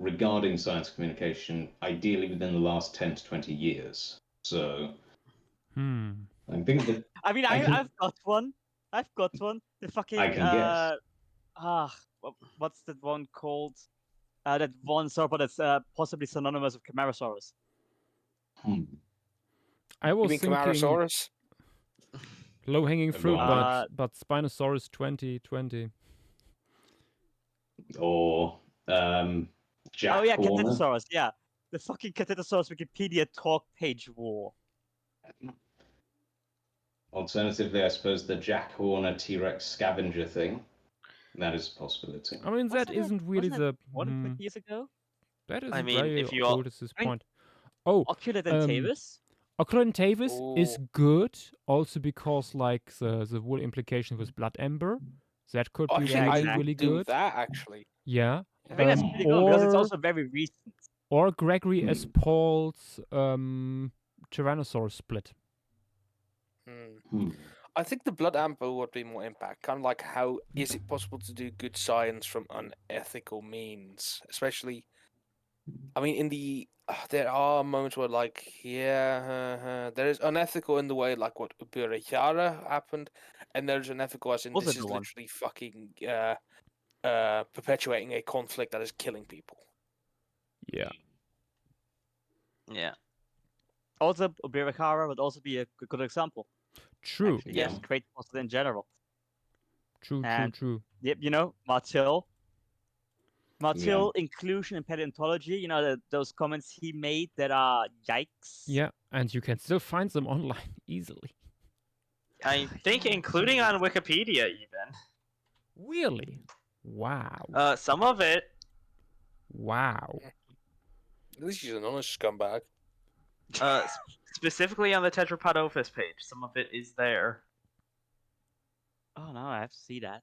regarding science communication, ideally within the last 10 to 20 years. So I think that I mean, I've got one. I've got one. The I fucking can guess. what's that one called? That one sauropod that's possibly synonymous with Camarasaurus. I was mean thinking Camarasaurus? low-hanging fruit, on. but Spinosaurus 2020. Or Jack Oh yeah, Horner. Catetosaurus. Yeah, the fucking Catetosaurus Wikipedia talk page war. Alternatively, I suppose the Jack Horner T-Rex scavenger thing. That is a possibility. I mean, that isn't really the... More than 20 years ago? That is I mean, very if you all- old at this I mean, point. Oh, Oculodentavis? Oculodentavis is Ooh. good, also because like the whole implication with Blood Ember. That could be Actually, really, I really do good. that, actually. Yeah. I think that's pretty good because it's also very recent. Or Gregory S. Paul's Tyrannosaurus split. I think the Blood Amber would be more impact. Kind of like, how is it possible to do good science from unethical means? Especially, I mean, in the there are moments where, like, there is unethical in the way, like what Ubirayara happened, and there's unethical as in Was this it is the one? literally fucking perpetuating a conflict that is killing people. Yeah. Yeah. Also, Ubirahara would also be a good example. True. Actually, yes, great poster in general. True. Yep, you know, Martil, inclusion in paleontology, you know, those comments he made that are yikes. Yeah, and you can still find them online easily. I think including on Wikipedia even. Really? Wow. Some of it. Wow. At least he's an honest scumbag. Specifically on the Tetrapodophis page, some of it is there. Oh no, I have to see that.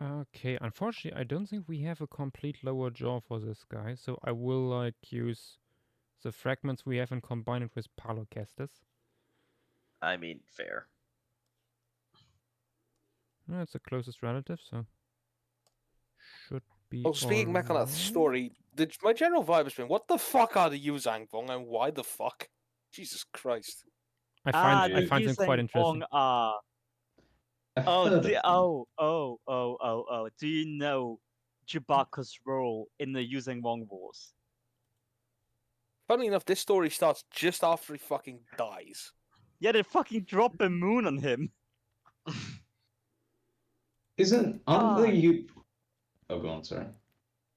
Okay, unfortunately, I don't think we have a complete lower jaw for this guy, so I will like use the fragments we have and combine it with Palorchestes. I mean, fair. It's the closest relative, so should be. Oh, speaking back on that story, my general vibe has been, what the fuck are the Yuzhangvong and why the fuck? Jesus Christ. I find them quite interesting. Do you know Chewbacca's role in the Using Wong Wars? Funny enough, this story starts just after he fucking dies. Yeah, they fucking drop a moon on him. Aren't the Oh, go on, sorry.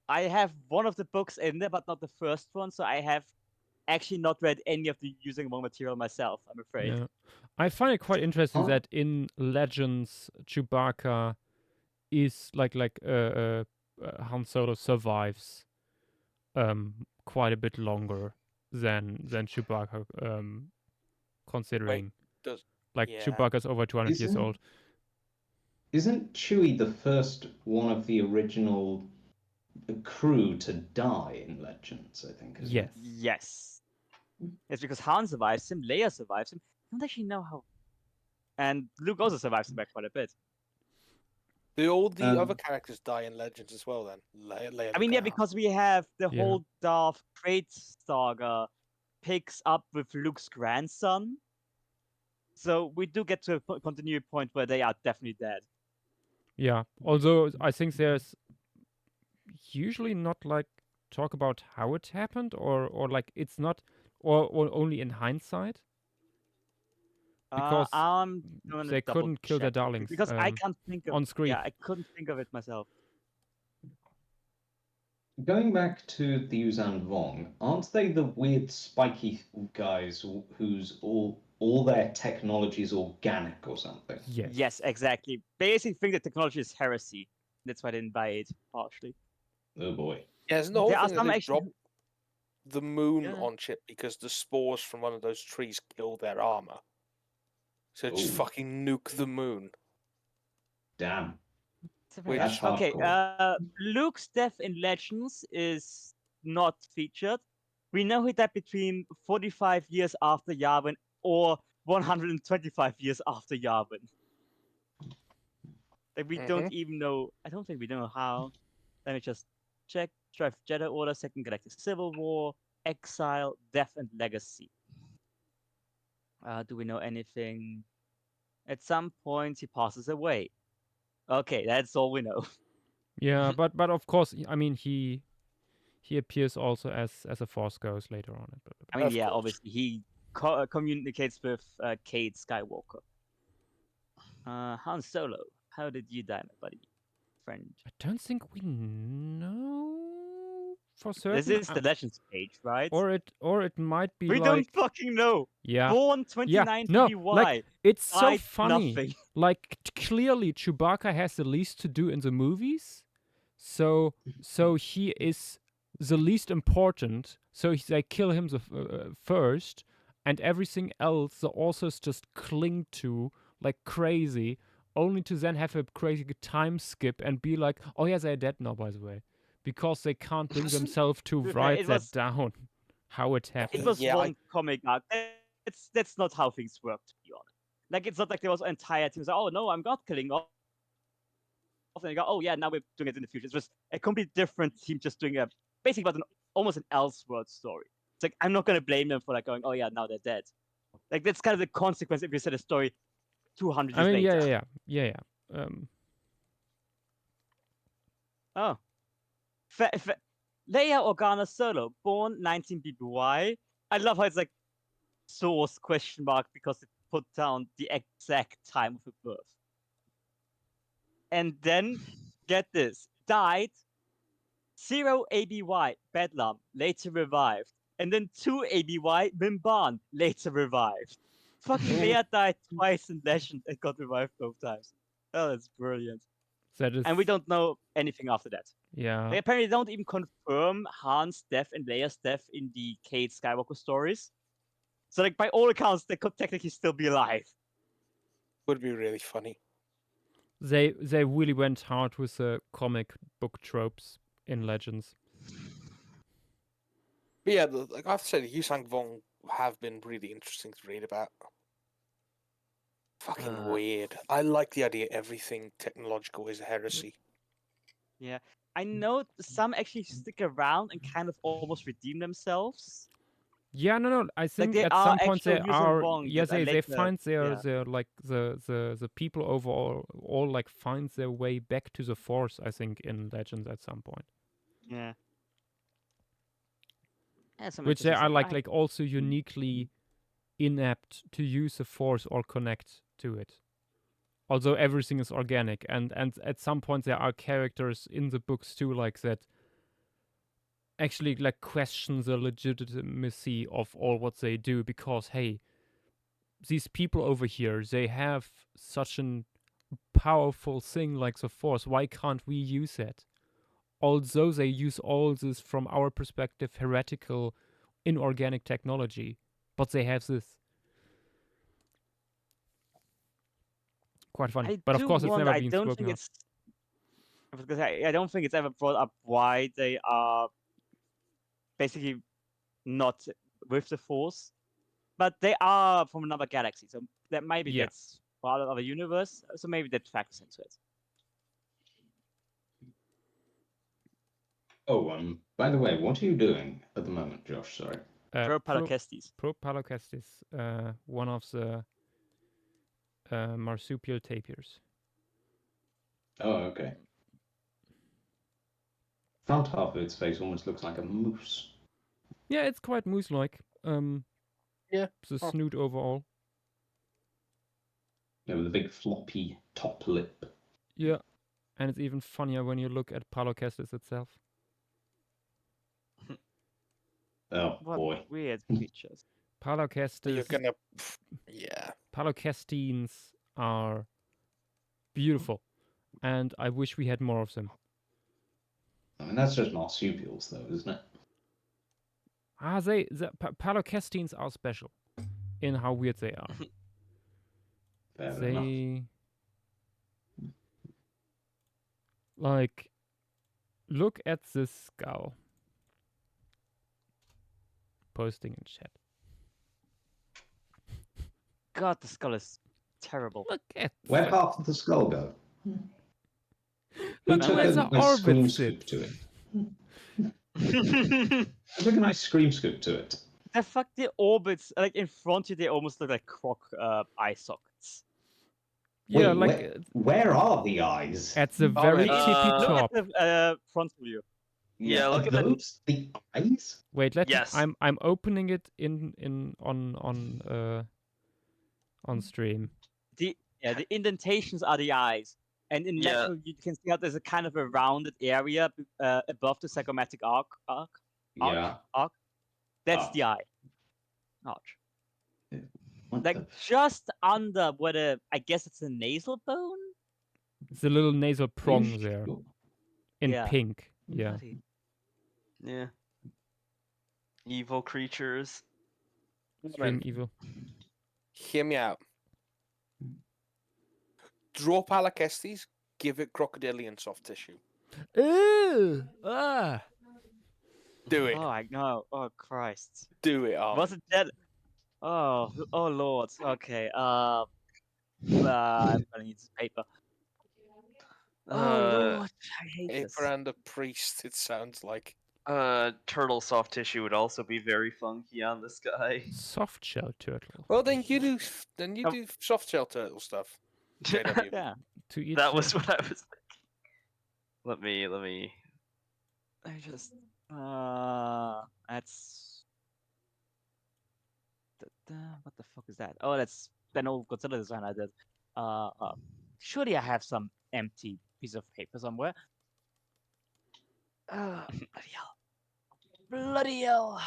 I have one of the books in there, but not the first one, so I have actually not read any of the Using Wong material myself, I'm afraid. Yeah. I find it quite interesting that in Legends, Chewbacca is like Han Solo survives quite a bit longer than Chewbacca, considering Chewbacca's over 200 years old. Isn't Chewie the first one of the original crew to die in Legends, I think? Yes. It's because Han survives him, Leia survives him. I don't actually know how. And Luke also survives him by quite a bit. Do all the other characters die in Legends as well then? Leia I mean, yeah, because we have the whole Darth Krayt saga picks up with Luke's grandson. So we do get to a continued point where they are definitely dead. Yeah, although I think there's usually not like talk about how it happened or like it's not or only in hindsight. Because they couldn't kill their darlings because I can't think of on screen. Yeah, I couldn't think of it myself. Going back to the Yuzhan Vong, aren't they the weird spiky guys whose all their technology is organic or something? Yes, exactly. Basically think that technology is heresy. That's why I didn't buy it, partially. Oh boy. Yeah, there's no whole thing that they drop the moon on Chip because the spores from one of those trees kill their armor. So just fucking nuke the moon. Damn. That's hardcore. Luke's death in Legends is not featured. We know he died between 45 years after Yavin or 125 years after Yavin. Like we don't even know. I don't think we know how. Let me just check. Strife Jedi Order, Second Galactic Civil War, Exile, Death and Legacy. Do we know anything? At some point, he passes away. Okay, that's all we know. Yeah, but of course, I mean he appears also as a Force ghost later on. I mean, Of yeah, course. obviously he communicates with Cade Skywalker. Han Solo, how did you die, my buddy, friend? I don't think we know for This certain. is the Legends page, right? Or it might be We like, don't fucking know. yeah, Born yeah, 29 no, BBY. like it's so died funny. Nothing. Like clearly Chewbacca has the least to do in the movies, so he is the least important. So they kill him first, and everything else the authors just cling to like crazy, only to then have a crazy time skip and be like, oh yeah, they're dead now, by the way, because they can't bring themselves to To be fair, write it that was- down. How it happened. It was Yeah, one comic arc. That's not how things work, to be honest. Like it's not like there was an entire team like, oh no, I'm not killing off. And you go, oh yeah, now we're doing it in the future. It's just a completely different team just doing a basically about almost an Elseworld story. It's like I'm not gonna blame them for like going, oh yeah, now they're dead. Like that's kind of the consequence if you set a story 200 years I mean, later. yeah. Oh. Leia Organa Solo, born 19 BBY. I love how it's like source question mark because it put down the exact time of her birth. And then, get this, died 0 ABY, Bedlam, later revived. And then 2 ABY, Mimban, later revived. Fucking Leia died twice in Legend and got revived both times. Oh, that's brilliant. That is, And we don't know anything after that. yeah. They apparently don't even confirm Han's death and Leia's death in the Cade Skywalker stories. So, like, by all accounts, they could technically still be alive. Would be really funny. They really went hard with the comic book tropes in Legends. But yeah, like I have to say, the Yusang Vong have been really interesting to read about. Fucking weird. I like the idea everything technological is a heresy. Yeah. I know some actually stick around and kind of almost redeem themselves. Yeah, no. I think they at are some point they actual Yuuzhan are. Vong Yeah, that I they later- find their yeah. like the people overall all like find their way back to the Force. I think in Legends at some point, Yeah. Some which they interesting are stuff. like also uniquely inept to use the Force or connect to it. Although everything is organic, and at some point there are characters in the books too, like that actually like question the legitimacy of all what they do, because hey, these people over here, they have such an powerful thing like the Force, why can't we use it? Although they use all this from our perspective heretical inorganic technology, but they have this. Quite funny. But of course it's never been spoken of. Because I don't think it's ever brought up why they are basically not with the Force. But they are from another galaxy, so that maybe Yeah. that's part of a universe. So maybe that factors into it. Oh, by the way, what are you doing at the moment, Josh? Sorry. Propalorchestes. Propalorchestes, one of the marsupial tapirs. Oh, okay. Front half of its face almost looks like a moose. Yeah, it's quite moose-like. Yeah. The Oh. snoot overall. Yeah, with a big floppy top lip. Yeah, and it's even funnier when you look at Palorchestes itself. Oh What boy. weird creatures. Palorchestes. You're gonna, yeah. Palorchestines are beautiful, and I wish we had more of them. I mean, that's just marsupials, though, isn't it? Palorchestines are special in how weird they are. Fair enough. They like look at this skull. Posting in chat. God, the skull is terrible. Look at Where that. half of the skull go? Who took has a an nice scream orbit scoop sit? to it. I took a nice scream scoop to it. The fuck, the orbits, like in front of you, they almost look like croc eye sockets. Yeah, Wait, like where are the eyes? at the very Already. tippy Uh, Look top. at the front view. Yeah, are look at the- those the eyes? Wait, let me. Yes. I'm opening it on stream. The indentations are the eyes, and in Yeah. lateral you can see how there's a kind of a rounded area above the zygomatic arc. Yeah. That's Ah. the eye arch. What Like the just under where the, I guess it's a nasal bone. It's a little nasal prong fish? there in Yeah. pink. Yeah. Bloody- Yeah. Evil creatures. Stream evil. Hear me out. Draw Propalorchestes, give it crocodilian soft tissue. Ew! Ah! Do it. Oh, I know. Oh Christ. Do it, Armin. Was it that? Oh Lord. Okay. I'm gonna need some paper. Oh Lord, I hate this. Paper and a priest, it sounds like. Turtle soft tissue would also be very funky on this guy. Soft shell turtle. Well, then you do Oh. do soft shell turtle stuff. JW. Yeah. To each That was their- what I was thinking. Let me. I just. That's. What the fuck is that? Oh, that's an old Godzilla design I did. Surely I have some empty piece of paper somewhere. Bloody hell. Bloody hell.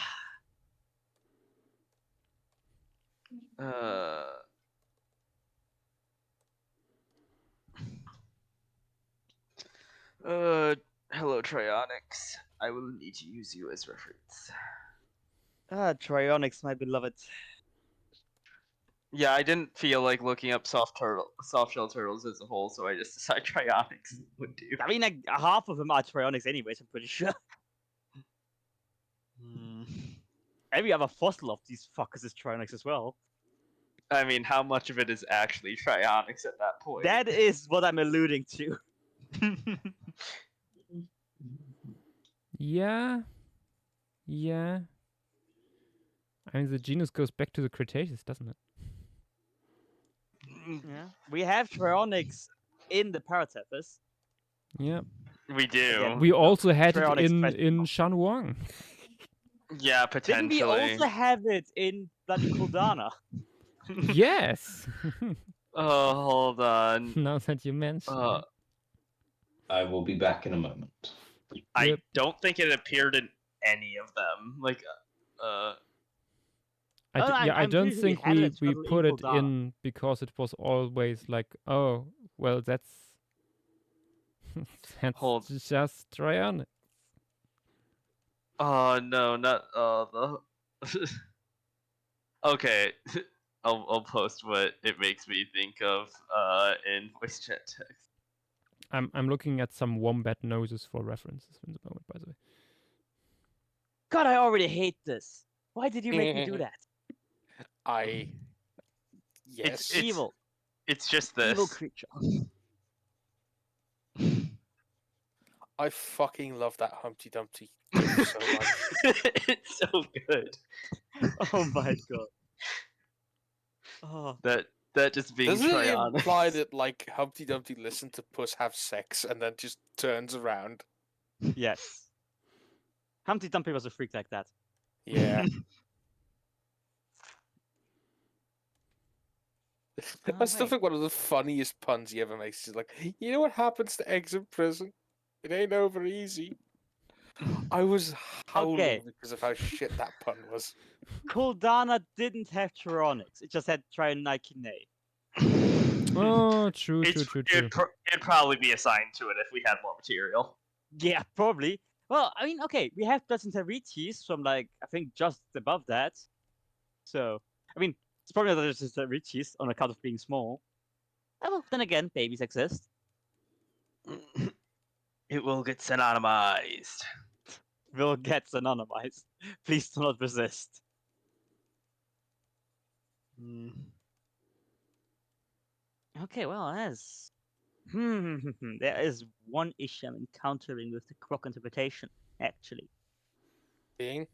Hello, Trionics. I will need to use you as reference. Trionics, my beloved. Yeah, I didn't feel like looking up soft shell turtles as a whole, so I just decided Trionics would do. I mean, like, half of them are Trionics anyways, I'm pretty sure. Every other fossil of these fuckers is Trionics as well. I mean, how much of it is actually Trionics at that point? That is what I'm alluding to. Yeah. Yeah. I mean, the genus goes back to the Cretaceous, doesn't it? Yeah. We have Trionics in the Paratethus. Yeah. We do. Again. We also had it Trionics in Shanwang. Yeah, Didn't potentially. we also have it in bloody Kuldana? Yes. Oh, hold on. Now that you mention it. I will be back in a moment. I Yep. don't think it appeared in any of them. Like, I I'm don't pretty sure we think had we, it we totally put it equal down. in because it was always like, oh, well, that's Hold. just try on it. oh no, not the. Okay, I'll post what it makes me think of in voice chat text. I'm looking at some wombat noses for references in the moment, by the way. God, I already hate this. Why did you make me do that? Yes. It's Evil. It's just Evil this. creature. I fucking love that Humpty Dumpty gif so much. It's so good. Oh my god. Oh. That just being Doesn't it Trionics. imply that like Humpty Dumpty listened to Puss have sex and then just turns around? Yes. Humpty Dumpty was a freak like that. Yeah. I still wait. think one of the funniest puns he ever makes is like, you know what happens to eggs in prison? It ain't over easy. I was howling Okay. because of how shit that pun was. Kuldana didn't have Trionics. It just had Trionicinae. Oh, true. It'd probably be assigned to it if we had more material. Yeah, probably. Well, I mean, okay, we have Placentarites from like I think just above that. So, I mean, it's probably not Placentarites on account of being small. Oh, well, then again, babies exist. It will get synonymized. Will get anonymized. Please do not resist. Okay, well, that's There is one issue I'm encountering with the croc interpretation, actually. Being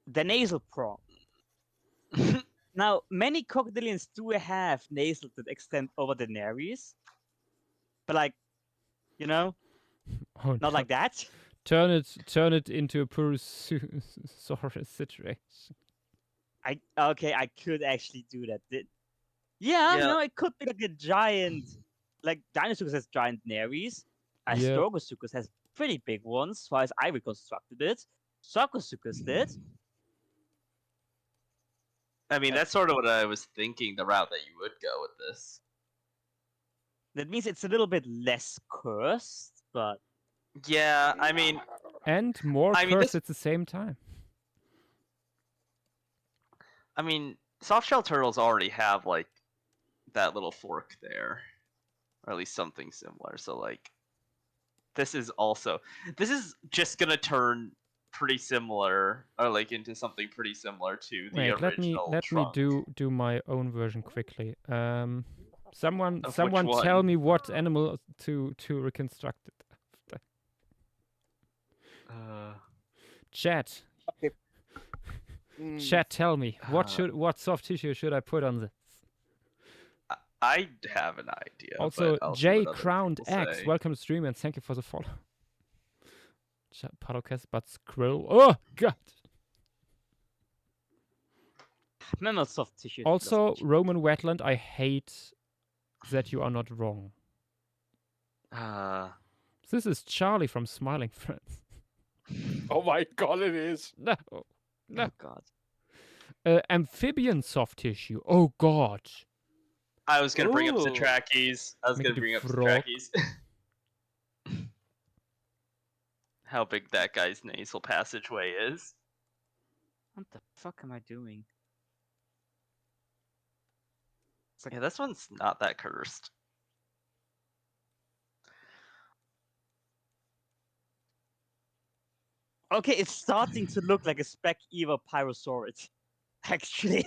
The nasal prong. Now, many crocodilians do have nasals that extend over the nares, but like, you know, Oh not no. like that. Turn it into a Purosaurus situation. I could actually do that. Yeah, Yeah. no, it could be like a giant, like Dinosaurus has giant nares. Yep. Astrorgosuchus has pretty big ones, as far as I reconstructed it. Sarcosuchus did. I mean, that's sort of what I was thinking, the route that you would go with this. That means it's a little bit less cursed, but Yeah, I mean, And more I mean, cursed this- at the same time. soft-shell turtles already have, like, that little fork there. Or at least something similar, so, like, this is just gonna turn pretty similar, or, like, into something pretty similar to the Wait, original let me trunk. do my own version quickly. Someone Of which tell one? me what animal to reconstruct it after. Chat, chat, tell me what soft tissue should I put on this? I have an idea. Also, but I'll see J what other Crowned people X, say. welcome to stream and thank you for the follow. Propalorchestes, but scroll. Oh god. mammal soft tissue. Also, Roman Wetland, I hate that you are not wrong. This is Charlie from Smiling Friends. oh my god, it is. No, Oh no. god. Amphibian soft tissue. Oh god. I was gonna bring up Ooh. Zitraches. I was Make gonna it a bring up frog. Zitraches. How big that guy's nasal passageway is. What the fuck am I doing? Yeah, this one's not that cursed. Okay, it's starting to look like a spec Eva Pyrosaurid. Actually.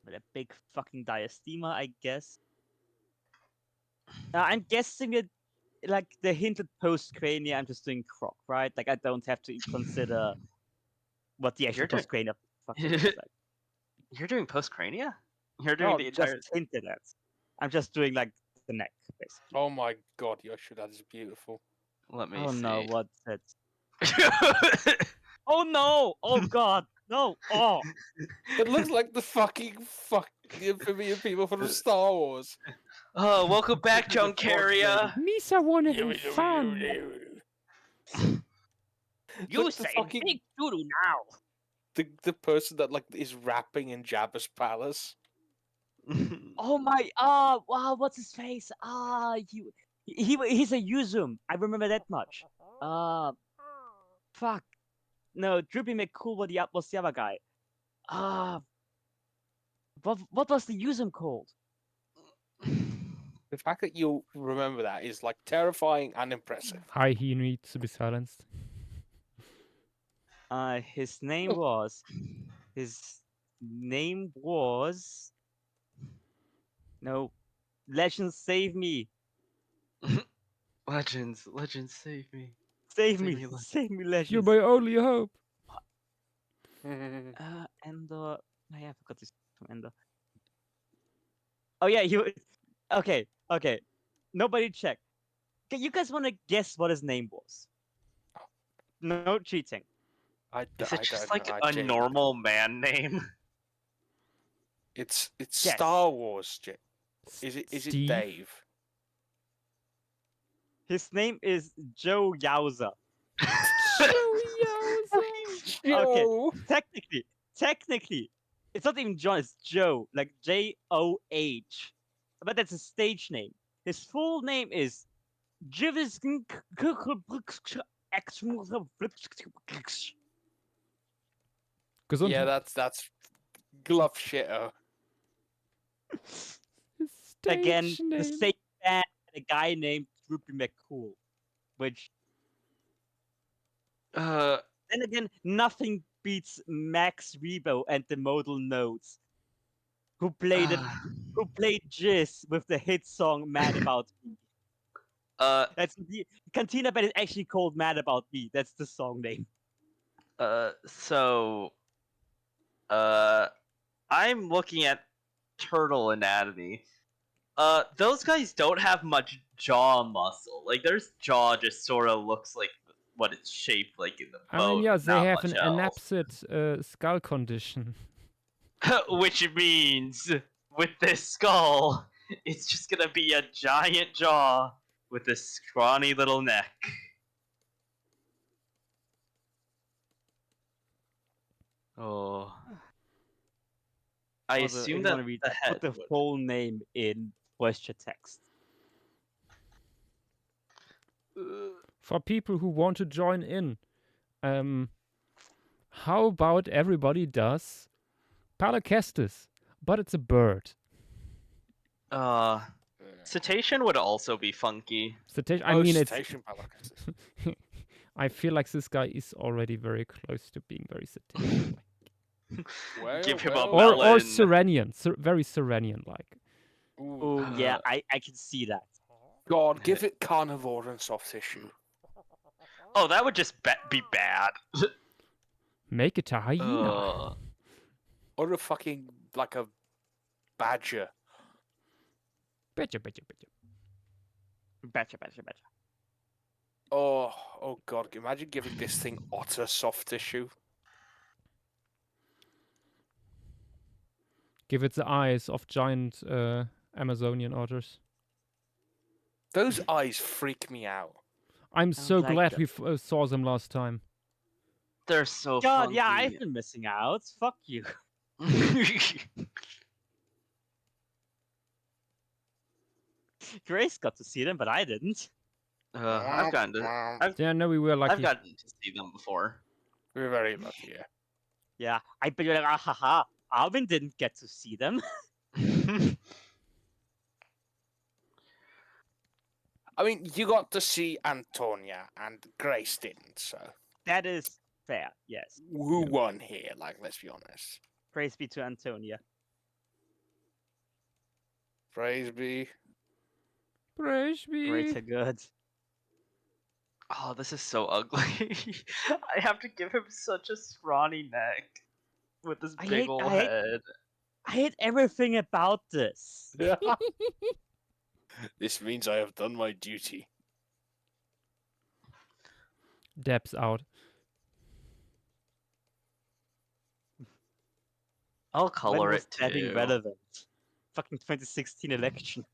With a big fucking diastema, I guess. I'm guessing it, like the hinted postcrania, I'm just doing croc, right? Like I don't have to consider what the actual You're doing- postcrania fucking looks like. You're doing postcrania? You're doing No, the just entire. hinted at. I'm just doing like the neck, basically. Oh my god, Yoshu, that is beautiful. Let me Oh see. no, what's it? Oh no! Oh god! No! Oh! It looks like the amphibian people from Star Wars. Oh, welcome back, Juncaria. Misa wanted fun. You Look, the say fucking- big doodoo now! The person that like is rapping in Jabba's palace. Oh my! wow! What's his face? He's a Yuzum. I remember that much. Fuck. No, Drippy McCool was the other guy. What was the Yuzum called? The fact that you remember that is like terrifying and impressive. Hi, he needs to be silenced. His name was. No, Legends save me! Legends, save me. Save Save me! me, Legends. Save me, Legends! You're my only hope. Endor. I forgot this from Endor. Oh yeah, Okay. Nobody check. You guys want to guess what his name was? No cheating. Is it just like a Jade. normal man name? It's Yes. Star Wars. Is it Steve? Dave? His name is Joe Yowza. Yo! Technically, it's not even John. It's Joe, like Joh. But that's his stage name. His full name is Jivis. Yeah, that's glove shitter. Again, Stage the name. same band had a guy named Droopy McCool, which Uh, then again, nothing beats Max Rebo and the Modal Notes, who played Jizz with the hit song "Mad About Me." That's the Cantina Band is actually called "Mad About Me." That's the song name. So I'm looking at turtle anatomy. Those guys don't have much jaw muscle. Like their jaw just sort of looks like what it's shaped like in the boat. I mean, yeah, they not have much an else. anapsid skull condition. Which means with this skull, it's just gonna be a giant jaw with a scrawny little neck. Oh. I Also, if assume you that wanna read the that, head put the would. full name in voice text. For people who want to join in, how about everybody does Palorchestes, but it's a bird. Cetacean would also be funky. Cetacean. I mean, it's. Cetacean Palorchestes. I feel like this guy is already very close to being very cetacean. Well, Give him a or melon. Serenian, very Serenian like. Oh yeah, I can see that. God, give it carnivore and soft tissue. Oh, that would just be bad. Make it a hyena. Or a fucking, like a badger. Betcha. Betcha. Oh God, imagine giving this thing otter soft tissue. Give it the eyes of giant Amazonian otters. Those eyes freak me out. I'm so like glad them. we saw them last time. They're so God, funky. yeah, I've been missing out. Fuck you. Grace got to see them, but I didn't. I've gotten to. Yeah, no, we were lucky. I've gotten to see them before. We're very lucky, yeah. Yeah, I bet you're like, ah, haha. Alvin didn't get to see them. I mean, you got to see Antonia, and Grace didn't, so... That is fair, yes. Who won here, like, let's be honest. Praise be to Antonia. Praise be. Praise be. Greater good. Oh, this is so ugly. I have to give him such a scrawny neck with this big old head. I hate everything about this. This means I have done my duty. Deb's out. I'll color When was it that being too. relevant? Fucking 2016 election.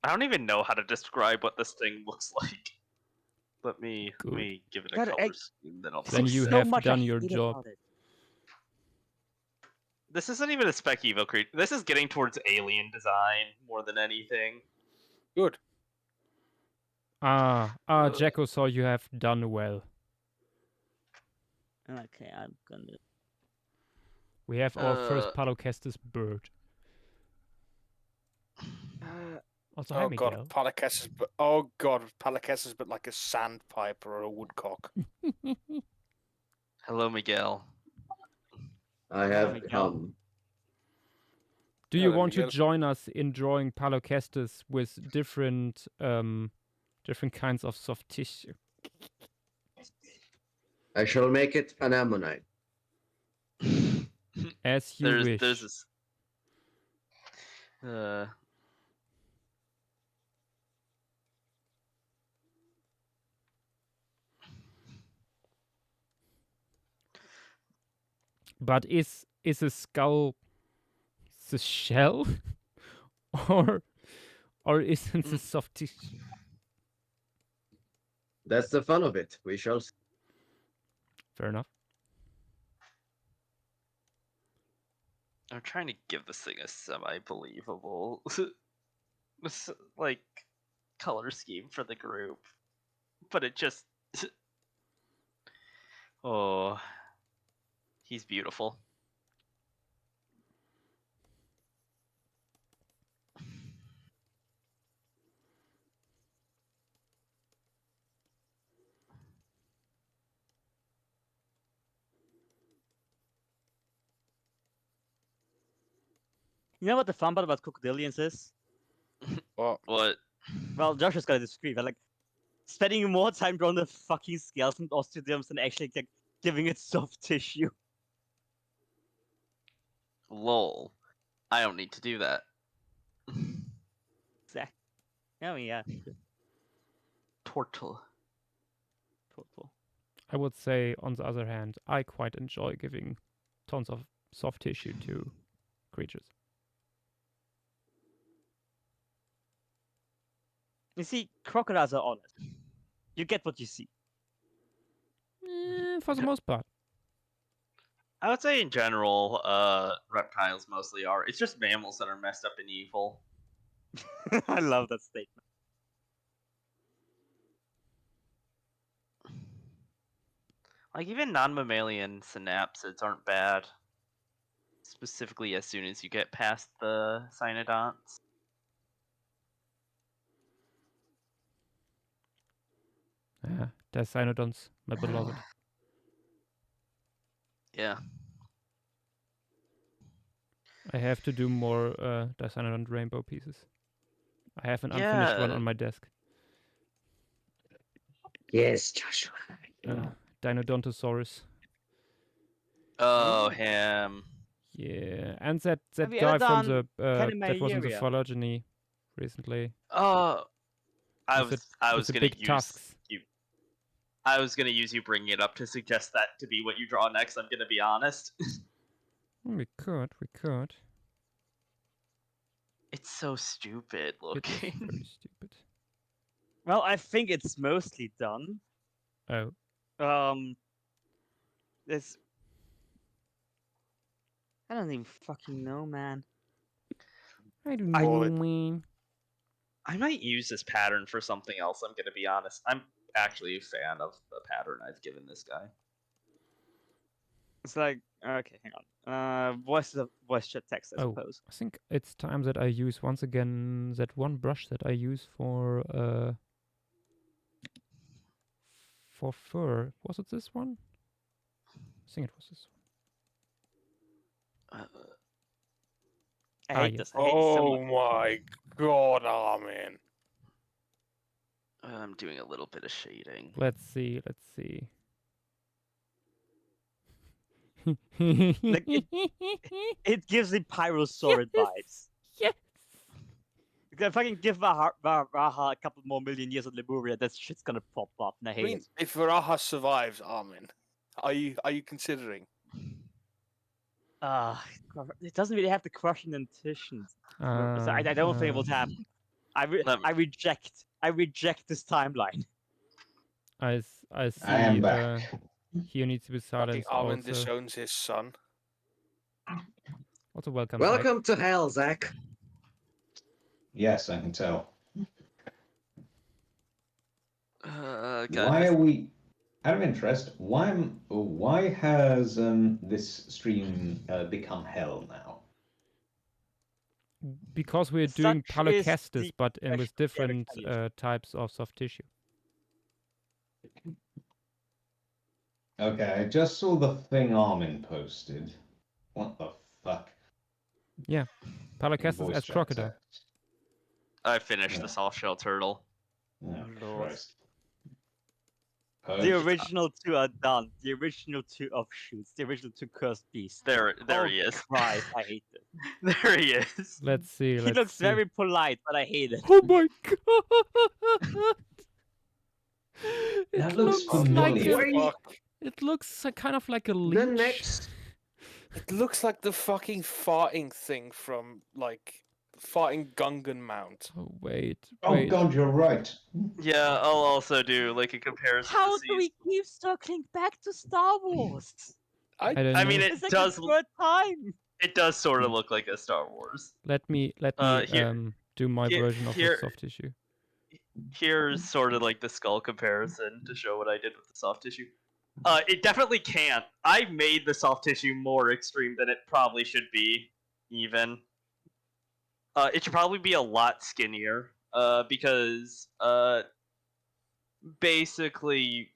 I don't even know how to describe what this thing looks like. Let me give it a God, color scheme, then I'll. Then you so have much done I your hate job. about it. This isn't even a Spec Evo creature. This is getting towards alien design more than anything. Good. Jacko saw you have done well. Okay, I'm gonna. We have our first Palorchestes bird. Also, hi, Oh Miguel. God, Palorchestes, but like a sandpiper or a woodcock. Hello, Miguel. I have Miguel. come. Do you Hello, want to Miguel. join us in drawing Palorchestes with different kinds of soft tissue? I shall make it an ammonite. As you wish. There's this. But is a skull the shell, or isn't the soft tissue? That's the fun of it. We shall see. Fair enough. I'm trying to give this thing a semi-believable, like, color scheme for the group, but it just. Oh, he's beautiful. You know what the fun part about crocodilians is? What? What? Well, Josh is gonna disagree, but like spending more time drawing the fucking scales and osteoderms than actually like giving it soft tissue. Lol. I don't need to do that. Exactly. I mean, yeah. Tortle. Total. I would say, on the other hand, I quite enjoy giving tons of soft tissue to creatures. You see, crocodiles are honest. You get what you see. For the most part. I would say in general, reptiles mostly are. It's just mammals that are messed up and evil. I love that statement. Like even non-mammalian synapsids aren't bad. Specifically as soon as you get past the cynodonts. The cynodonts, my beloved. Yeah. I have to do more Dicynodont rainbow pieces. I have an unfinished one Yeah. on my desk. Yes, Joshua. Dinodontosaurus. Oh, him. Yeah, and that Have you guy ever from done the that was in the Canimairia? phylogeny recently. Oh, I With was the gonna big use tusks. you. I was gonna use you bringing it up to suggest that to be what you draw next. I'm gonna be honest. We could. It's so stupid It is looking. very stupid. Well, I think it's mostly done. Oh, It's. I don't even fucking know, man. I don't Call know, it. man. I might use this pattern for something else. I'm gonna be honest. I'm actually a fan of the pattern I've given this guy. It's like okay, hang on. Voice chat text, I Oh. suppose. I think it's time that I use once again that one brush that I use for fur. Was it this one? I think it was this one. I Ah, hate yes. this. I hate this so Oh much. my god, Armin. I'm doing a little bit of shading. Let's see. Like, It gives me Pyrosaurid vibes. Yes. If I can give Raha a couple more million years of Lemuria, that shit's gonna pop up, and I I hate mean, it. if Varaha survives, Armin, are you considering? It doesn't really have the crushing intentions. So I don't think it will happen. I reject this timeline. I see. I am back. Here needs to be Fucking silence Armin also. disowns his son. Also, welcome. Welcome to hell, Zach. Yes, I can tell. God, Why are we? Out of interest, why has this stream become hell now? Because we're doing Such is Palorchestes, the but with special different character. types of soft tissue. Okay, I just saw the thing Armin posted. What the fuck? Palorchestes Voice as chat crocodile. text. I finished Yeah. the soft shell turtle. Oh, Lord. Christ. The Perfect. original two are done. The original two offshoots. The original two cursed beasts. There Oh, he is. Christ, I hate this. There he is. Let's see. He Let's looks see. very polite, but I hate it. Oh my god! That It looks looks like familiar. a, Fuck. it looks kind of like a leech. The next. It looks like the fucking farting thing from, like, farting Gungan Mount. Oh wait. Oh god, you're right. Yeah, I'll also do like a comparison. How to do we keep circling back to Star Wars? I don't I know. mean, It's like the third time. it does sort of look like a Star Wars. Let me here- do my here- version of the here- soft tissue. Here's sort of like the skull comparison to show what I did with the soft tissue. It definitely can't. I made the soft tissue more extreme than it probably should be, even. It should probably be a lot skinnier, because, basically,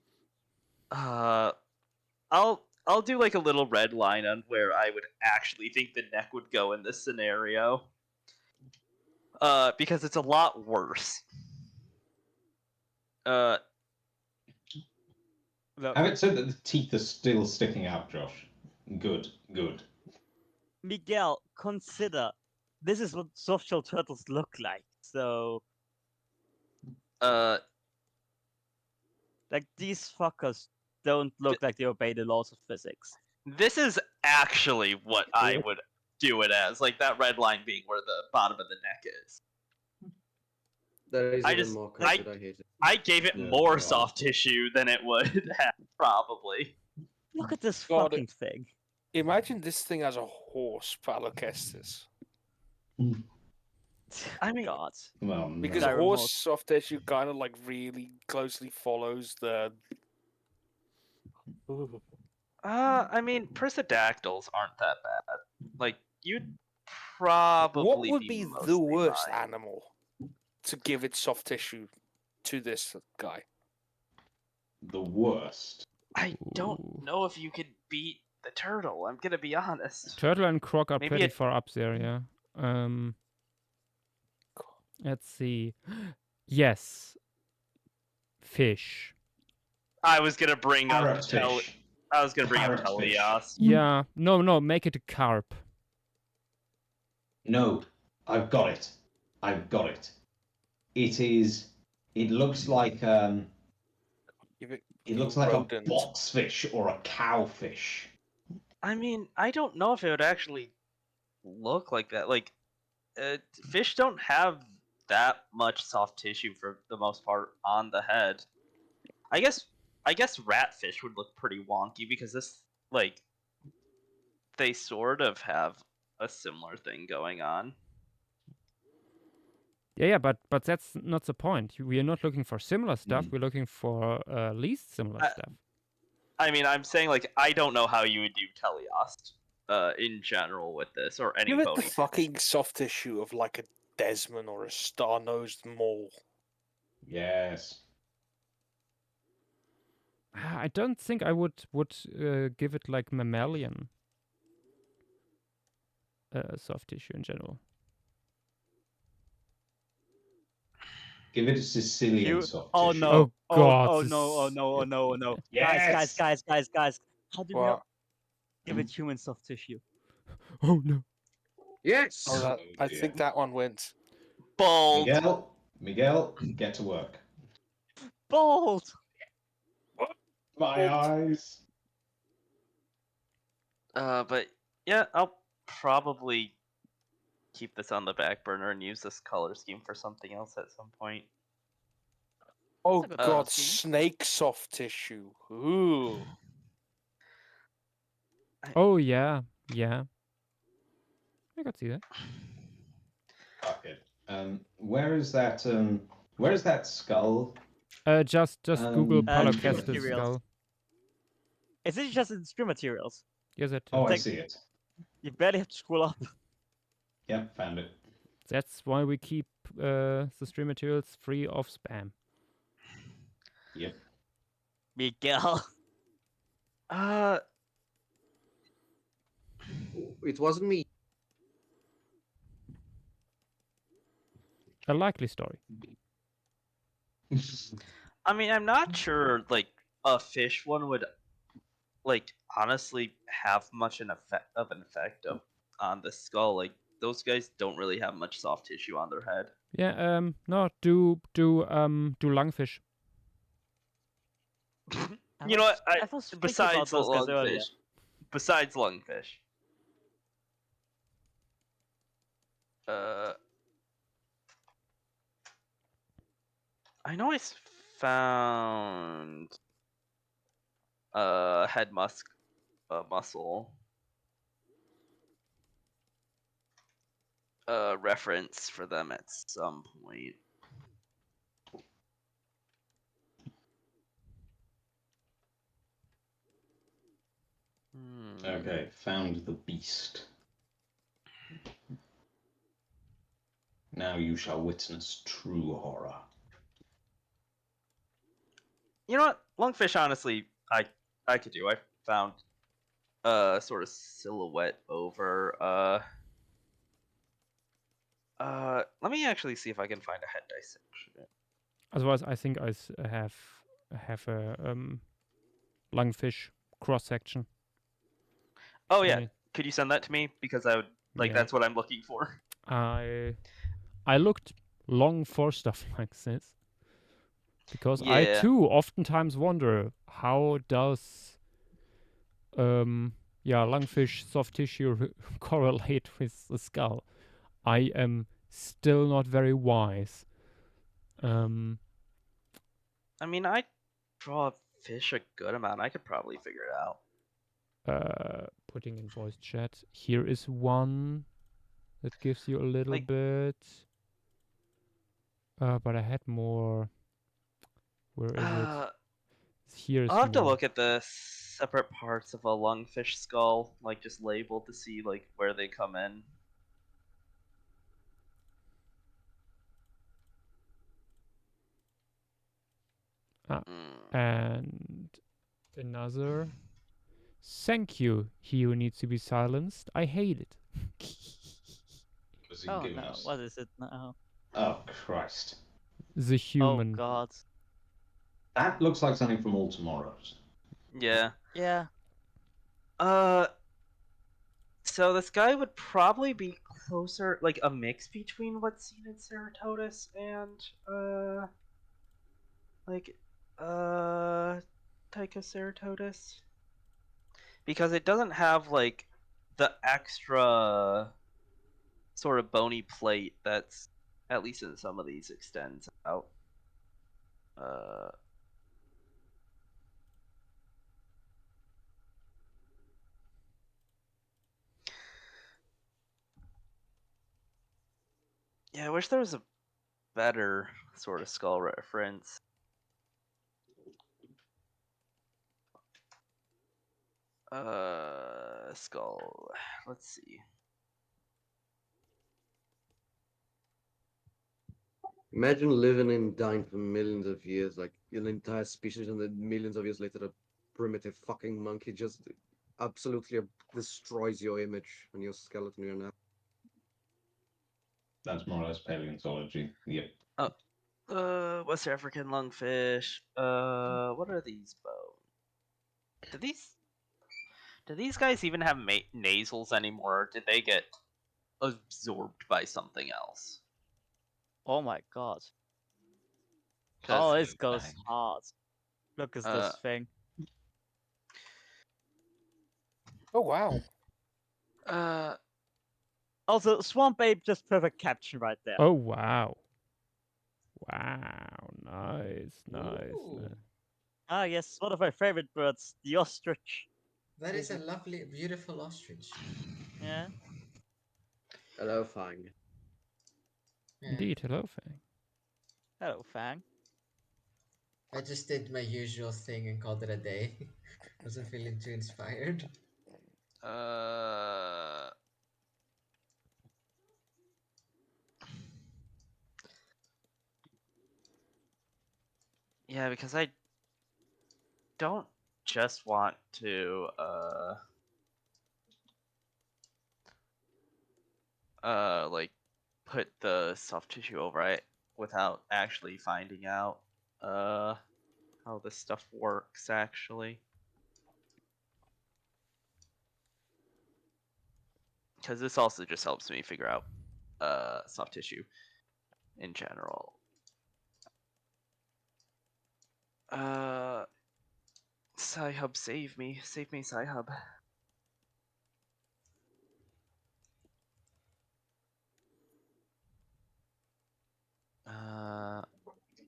I'll I'll do like a little red line on where I would actually think the neck would go in this scenario. Because it's a lot worse. No, Have it so that the teeth are still sticking out, Josh. Good, good. Miguel, consider this is what softshell turtles look like. So, like, these fuckers don't look like they obey the laws of physics. This is actually what I would do it as, like that red line being where the bottom of the neck is. That is I even just- more I- crooked. I hate it. I gave it Yeah, more God. soft tissue than it would have, probably. Look at this God, fucking thing. Imagine this thing as a horse, Propalorchestes. I mean- God. Well, no. Because Direct horse horse. soft tissue kind of like really closely follows the. I mean, Persidactyls aren't that bad. Like, you'd probably What would be the mostly worst fine. animal to give it soft tissue to this guy? The worst. I don't Ooh. know if you could beat the turtle. I'm gonna be honest. Turtle and croc are Maybe pretty it- far up there, yeah. Let's see. Yes. Fish. I was gonna bring up Parrotfish. I was gonna bring up Parrotfish. Telios. Yeah. No, make it a carp. No, I've got it. I've got it. It is. It looks like Give it. It looks like Rodent. a boxfish or a cowfish. I mean, I don't know if it would actually look like that. Like, fish don't have that much soft tissue for the most part on the head. I guess ratfish would look pretty wonky because this, like, they sort of have a similar thing going on. Yeah, but that's not the point. We are not looking for similar stuff. Mm. We're looking for least similar stuff. I mean, I'm saying, like, I don't know how you would do Telios in general with this, or any Give it the bony. fucking soft tissue of like a Desmond or a star-nosed mole. Yes. I don't think I would give it like mammalian soft tissue in general. Give it a Sicilian You- soft Oh tissue. no! Oh, God, Oh this- no! Oh no! Oh no! Oh no! Yes! Guys! How do you Well, not give it human soft tissue? Oh no. Yes. oh, that, Oh, I dear. think that one wins. Bold. Miguel, get to work. Bold! My eyes. But yeah, I'll probably keep this on the back burner and use this color scheme for something else at some point. Oh That's a good god, scheme. snake soft tissue. Ooh. Oh yeah. I could see that. Fuck it. Where is that? Where is that skull? Just Google Stream Palorchestes materials. skull. Is it just in stream materials? Yes, it. Oh, I Take- see it. You barely have to scroll up. Yep, found it. That's why we keep the stream materials free of spam. Yep. Miguel. It wasn't me. A likely story. I mean, I'm not sure, like, a fish one would, like, honestly have much an effect on the skull. Like, those guys don't really have much soft tissue on their head. Yeah. No. Do lungfish. You know what? I was thinking about Besides those guys earlier. lungfish. Besides lungfish. I know found head muscle reference for them at some point. Okay, found the beast. Now you shall witness true horror. You know what? Lungfish, honestly, I could do. I found sort of silhouette over. Let me actually see if I can find a head dissection. Otherwise, I think I have a lungfish cross section. Oh yeah, Funny. could you send that to me? Because I would like Yeah. that's what I'm looking for. I looked long for stuff like this because I Yeah. too oftentimes wonder how does lungfish soft tissue correlate with the skull. I am still not very wise. I mean, I draw fish a good amount. I could probably figure it out. Putting in voice chat. Here is one that gives you a little Like- bit. But I had more. Where is it? Here's I'll have to more. look at the separate parts of a lungfish skull, like just labeled to see like where they come in. Ah. Mm. And another. Thank you. He who needs to be silenced. I hate it. Was he Oh giving no, us? what is it now? Oh Christ! The human. Oh god. That looks like something from All Tomorrows. Yeah. Yeah. So this guy would probably be closer, like a mix between what's seen in Ceratotus and like Tychoceratotus, because it doesn't have like the extra sort of bony plate that's at least in some of these extends out. Yeah, I wish there was a better sort of skull reference. Skull. Let's see. Imagine living and dying for millions of years, like an entire species, and then millions of years later, a primitive fucking monkey just absolutely destroys your image and your skeleton. You're now. That's more or less paleontology. Yep. West African lungfish. What are these bones? Do these guys even have nasals anymore? Or did they get absorbed by something else? Oh my god. 'Cause, Oh, this goes Bang. hard. Look at Uh, this thing. Oh wow. Also, Swamp Ape, just perfect caption right there. Oh wow. Wow. Nice. Nice. Ooh, Nice. Ah, yes, one of my favorite birds, the ostrich. that is a lovely, beautiful ostrich. Yeah. Hello, Fang. Yeah. Indeed. Hello, Fang. Hello, Fang. I just did my usual thing and called it a day. Wasn't feeling too inspired. Yeah, because I don't just want to like put the soft tissue over it without actually finding out how this stuff works actually. Because this also just helps me figure out soft tissue in general. Sci-Hub, save me, Sci-Hub.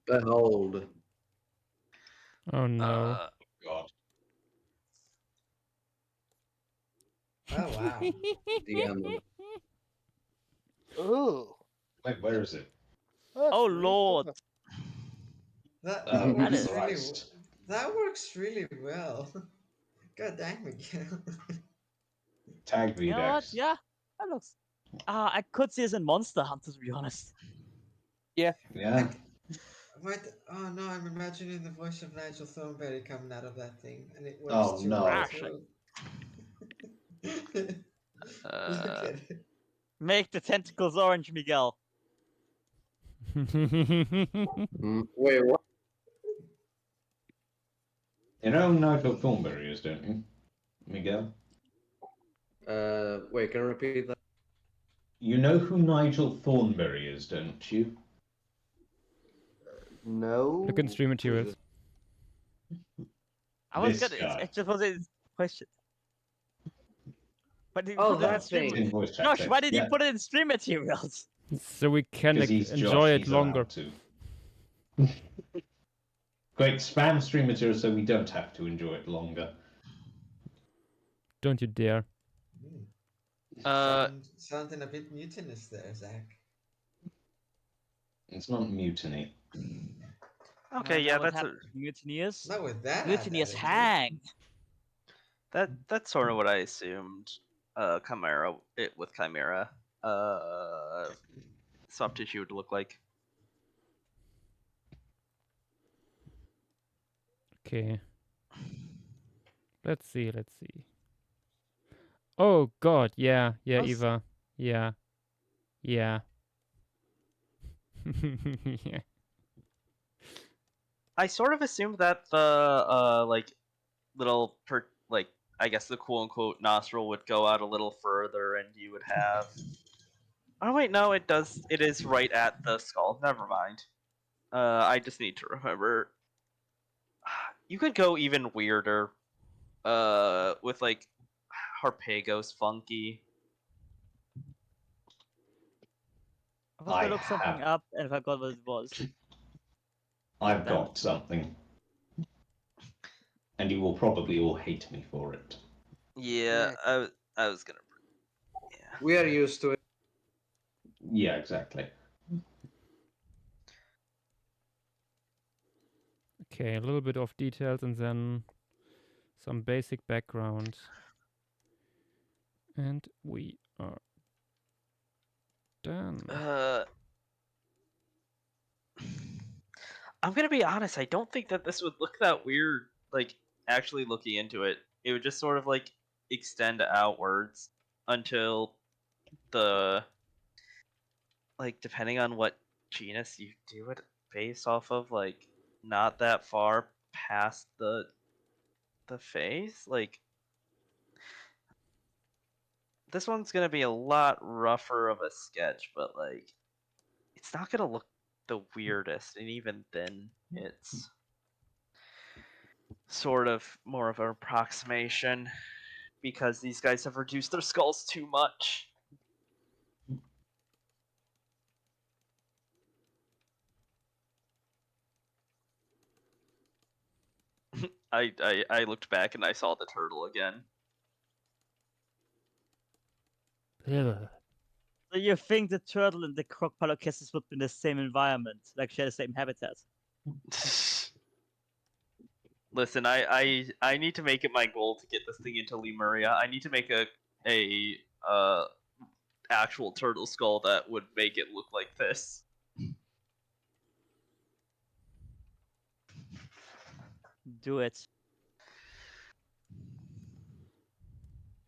Behold. Oh no. God. Oh wow. DM. Ooh. Wait, where is it? Oh lord. That Oh, That works is- really. Christ. That works really well. God damn Miguel. Tag me, You know what? Dex. Yeah, that looks. I could see this in Monster Hunter, to be honest. Yeah. What? Oh no, I'm imagining the voice of Nigel Thornberry coming out of that thing, and it works Oh, too no. well Actually. too. Look at it. Make the tentacles orange, Miguel. Wait, what? You know Nigel Thornberry is, don't you, Miguel? Wait, can you repeat that? You know who Nigel Thornberry is, don't you? No. Look in stream Who is materials. it? I was This gonna. guy. It just was a question. But he Oh, put it in that stream. thing. In voice chat Josh, text, why did yeah. you put it in stream materials? So we can Because he's enjoy Josh, it he's longer. allowed to. Great, spam stream material so we don't have to enjoy it longer. Don't you dare. Sounding a bit mutinous there, Zach. It's not mutiny. Okay, yeah, what that's a, happens. Mutineers. Not with that. Mutineers attitude. hang. that's sort of what I assumed. Chimera with Chimera. Soft tissue would look like. Okay. Let's see. Oh god, yeah, Oh, Eva. Yeah. Yeah. Yeah. I sort of assumed that the like little I guess the quote unquote nostril would go out a little further and you would have Oh wait, no, it does. It is right at the skull. Never mind. I just need to remember. You could go even weirder. With like Harpago's funky. I was I gonna look something have- up and I forgot what it was. I've Damn. got something. And you will probably all hate me for it. Yeah, I was gonna. Yeah. We are used to it. Yeah, exactly. Okay, a little bit of details and then some basic background. And we are done. I'm gonna be honest. I don't think that this would look that weird. Like actually looking into it, it would just sort of like extend outwards until the like depending on what genus you do it based off of, like not that far past the face. Like this one's gonna be a lot rougher of a sketch, but like it's not gonna look the weirdest, and even then it's sort of more of an approximation because these guys have reduced their skulls too much. I looked back and I saw the turtle again. Ugh. So you think the turtle and the Propalorchestes would be in the same environment, like share the same habitat? Listen, I need to make it my goal to get this thing into Lemuria. I need to make a actual turtle skull that would make it look like this. Do it.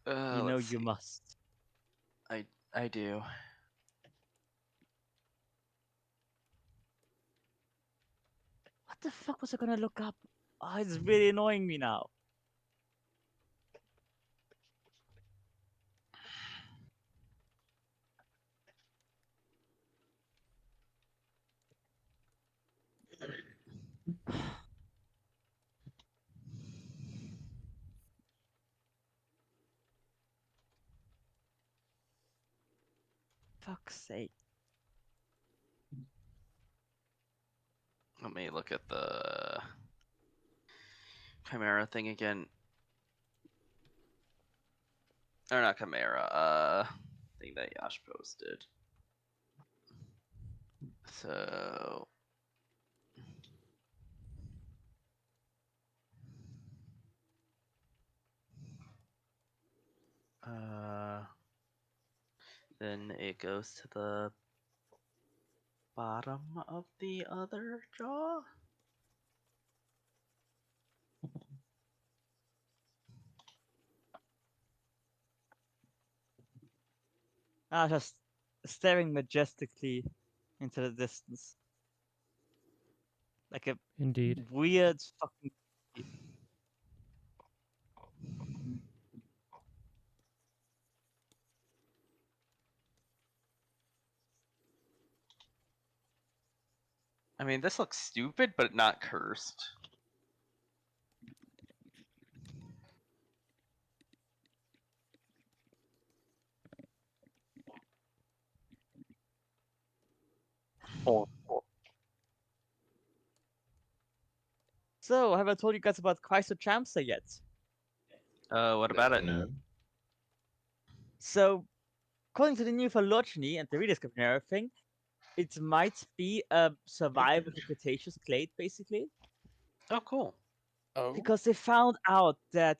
You know Let's you see. must. I do. What the fuck was I gonna look up? Oh, it's really annoying me now. Fuck's sake. Let me look at the Chimera thing again. Or not Chimera, thing that Yash posted. So then it goes to the bottom of the other jaw. Just staring majestically into the distance. Like a Indeed. weird fucking. I mean, this looks stupid, but not cursed. So, have I told you guys about Chrysochamsa yet? What about it? No. So, according to the new phylogeny and the rediscovery and everything, it might be a survival of the Cretaceous clade, basically. Oh, cool. Oh, Because they found out that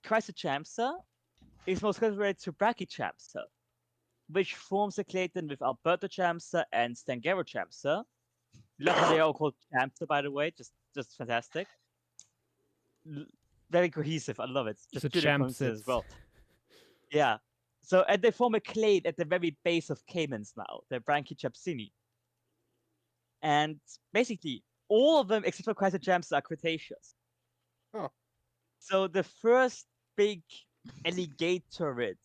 Chrysochamsa is most closely related to Brachychamsa, which forms a clade then with Albertochamsa and Stangerochamsa. Love how they are all called Chamsa, by the way. Just fantastic. Very cohesive. I love it. Just So beautiful champs coincidence as it's well. Yeah. So, and they form a clade at the very base of Caymans now, the Brachychapsini. And basically, all of them except for Chrysochamsa are Cretaceous. Oh. So the first big alligatorid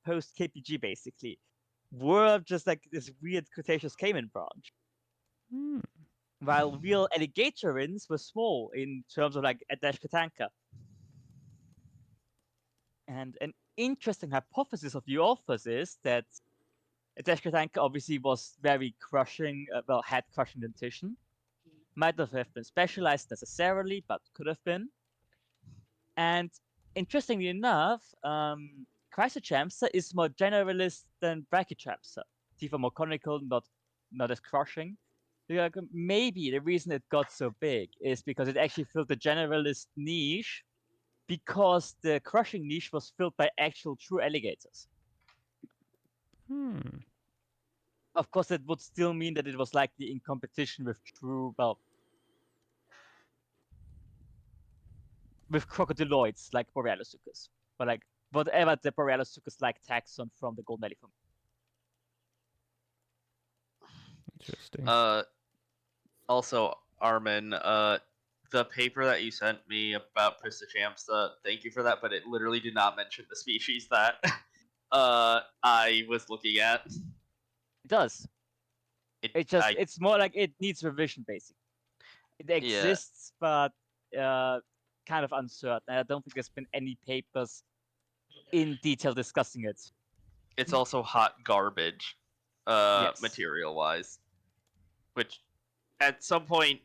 post KPG basically were just like this weird Cretaceous Cayman branch, Hmm. while real alligatorins were small in terms of like Adashkatanka. And an interesting hypothesis of the authors is that Adashkatanka obviously was very crushing, had crushing dentition. Might not have been specialized necessarily, but could have been. And interestingly enough, Chrysochamsa is more generalist than Brachychamsa. Teeth are more conical, not as crushing. Like, maybe the reason it got so big is because it actually filled the generalist niche because the crushing niche was filled by actual true alligators. Hmm. Of course, it would still mean that it was likely in competition with true, well, with crocodiloids like Borealosuchus, but like whatever the Borealosuchus-like taxon from the Golden Elephant. Interesting. Also, Armin, the paper that you sent me about Pristichamsa, thank you for that, but it literally did not mention the species that I was looking at. It does. It's more like it needs revision, basically. It exists, but kind of uncertain. I don't think there's been any papers in detail discussing it. It's also hot garbage, Yes. material-wise. Which, at some point,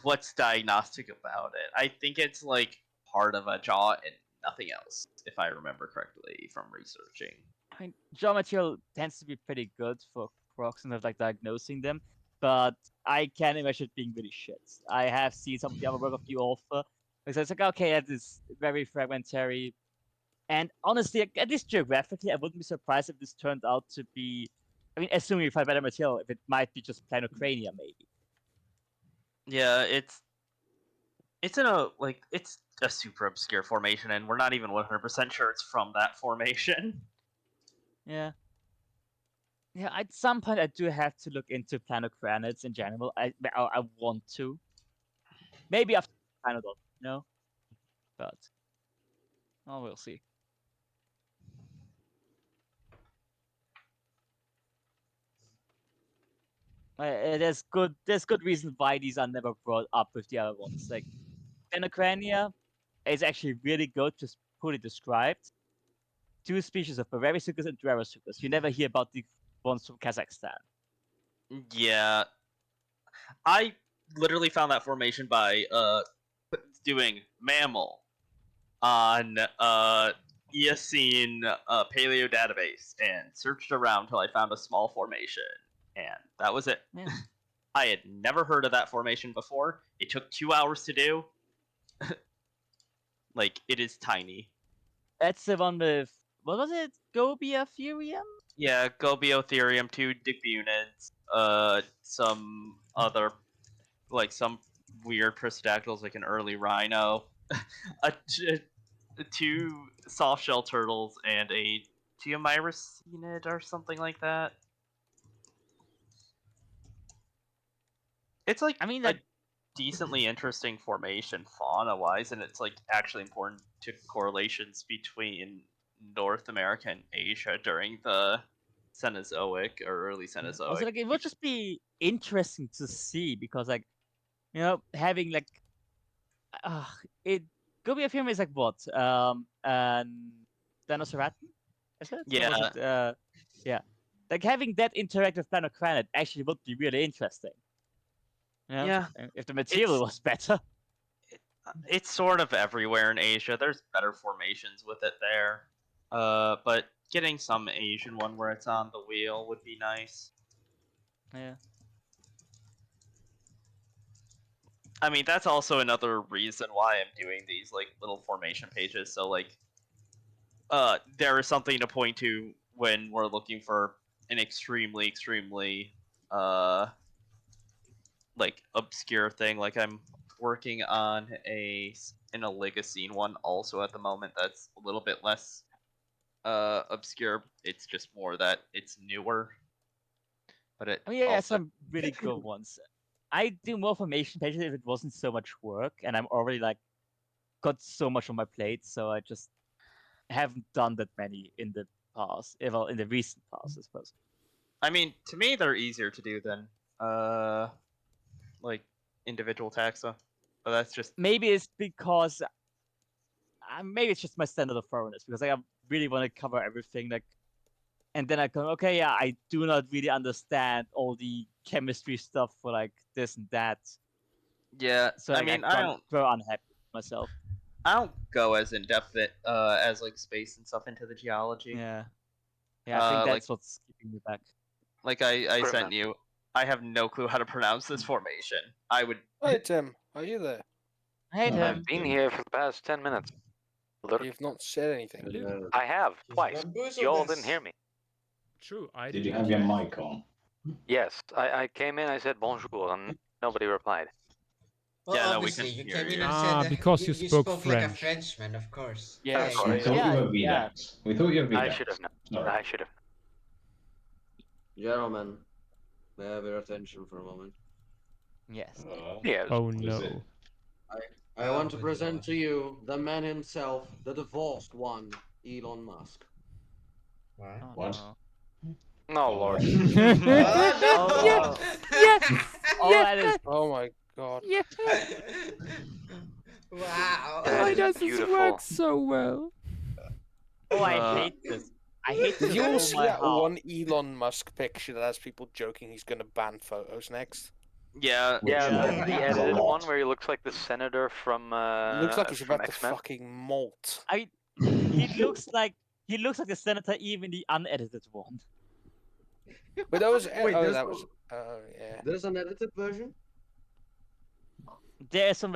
what's diagnostic about it? I think it's like part of a jaw and nothing else, if I remember correctly from researching. I mean, jaw material tends to be pretty good for crocs and of like diagnosing them, but I can imagine it being really shit. I have seen some of the other work of the author. So it's like, okay, that is very fragmentary. And honestly, at least geographically, I wouldn't be surprised if this turned out to be, I mean, assuming we find better material, if it might be just planocrania, maybe. Yeah, it's it's a super obscure formation, and we're not even 100% sure it's from that formation. Yeah. Yeah, at some point I do have to look into planocranids in general. I want to. Maybe after Panadol, but we'll see. There's good reason why these are never brought up with the other ones. Like Phenocrania is actually really good, just poorly described. Two species of Pararisuchus and Drarisuchus. You never hear about the ones from Kazakhstan. Yeah, I literally found that formation by doing mammal on Eocene paleo database and searched around till I found a small formation, and that was it. Yeah. I had never heard of that formation before. It took 2 hours to do. Like, it is tiny. That's the one with, what was it? Gobiatherium? Yeah, Gobiotherium, 2 Dicbunids, some other, like, some weird Prisodactyls, like an early rhino, 2 soft shell turtles, and a Geomyrosinid or something like that. It's like I mean, a like, decently interesting formation fauna-wise, and it's like actually important to correlations between North America and Asia during the Cenozoic or early Cenozoic. also, like, it would just be interesting to see because, like, you know, having like, it Gobiaphirma is like what, Deinoceratan, is it? Or was it, yeah, like having that interact with Planocranid actually would be really interesting. You know? Yeah, If the material was better. it's sort of everywhere in Asia. There's better formations with it there. But getting some Asian one where it's on the wheel would be nice. Yeah. I mean, that's also another reason why I'm doing these like little formation pages. So like, there is something to point to when we're looking for an extremely, like obscure thing. Like I'm working on an Oligocene one also at the moment. That's a little bit less obscure. It's just more that it's newer. But it I mean, yeah, also some really good ones. I'd do more formation pages if it wasn't so much work, and I'm already like got so much on my plate, so I just haven't done that many in the past, well, in the recent past, I suppose. I mean, to me, they're easier to do than like individual taxa. But that's just Maybe it's because maybe it's just my standard of thoroughness because like, I really want to cover everything, like, and then I go, okay, yeah, I do not really understand all the chemistry stuff for like this and that. yeah. So I like, mean, I got very unhappy with myself. I don't go as in depth as like space and stuff into the geology. Yeah, yeah, I think like that's what's keeping me back. like I Fair sent enough. you. I have no clue how to pronounce this formation. I would. Hey Tim, are you there? I hate Oh, him. I've been here for the past 10 minutes. You've not said anything. I have, He's twice. bamboozled You all us. didn't hear me. True, I Did you didn't have your hear mic on? Yes, I came in, I said bonjour, and nobody replied. Well, Yeah, no, we obviously, couldn't you hear came in you. and Ah, said because you spoke like a French. Frenchman, of course. Yeah, Of course. We thought you were yeah. VDAX. We thought you were VDAX. I should have known. Sorry. I should have. Gentlemen, may I have your attention for a moment? Yes. Yes. Oh What is no. it? I want to good present lord. to you the man himself, the divorced one, Elon Musk. What? Oh, What? no. No, Lord. Oh, no! All that is Oh my god. Wow. That Why is does this beautiful. work so well? Oh, I Uh, hate this. I hate this Did you all with all see my that heart. one Elon Musk picture that has people joking he's going to ban photos next? Yeah. Which Yeah, one? the That's a edited lot. one where he looks like the senator from Looks like he's from about to X-Men. fucking molt. He looks like the senator, even the unedited one. But that was Wait, oh there's that was yeah. There's an edited version? There is some